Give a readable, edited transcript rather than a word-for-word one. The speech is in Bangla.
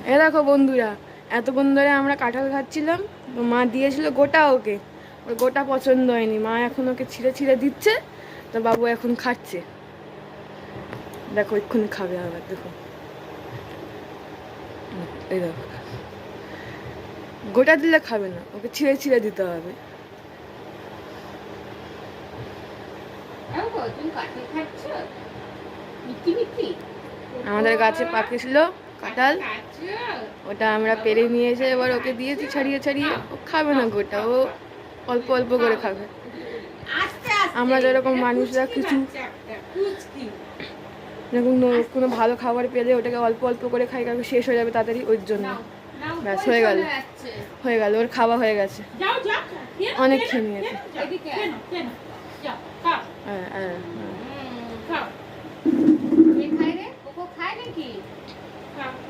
এ দেখো বন্ধুরা, এতক্ষণ ধরে আমরা কাঁঠাল খাচ্ছিলাম, তো মা দিয়েছিল গোটা ওকে, ওর গোটা পছন্দ হয়নি, মা এখন ওকে ছিঁড়ে ছিঁড়ে দিচ্ছে, তো বাবু এখন খাচ্ছে। দেখো এক্ষুনি খাবে আবার, দেখো এই দেখো, গোটা দিলে খাবে না, ওকে ছিঁড়ে ছিঁড়ে দিতে হবে। আমাদের গাছে পাকিয়েছিল কাঁঠাল, ওটা আমরা পেরে নিয়ে এসে এবার ওকে দিয়েছি ছাড়িয়ে ছাড়িয়ে। ও খাবে না গোটা, ও অল্প অল্প করে খাবে। আমরা যেরকম মানুষরা কিছু যেরকম কোনো ভালো খাবার পেলে ওটাকে অল্প অল্প করে খাই, কারণ শেষ হয়ে যাবে তাড়াতাড়ি, ওই জন্য। ব্যাস হয়ে গেল, হয়ে গেল, ওর খাওয়া হয়ে গেছে, অনেক খেয়ে নিয়েছে। হ্যাঁ হ্যাঁ হ্যাঁ।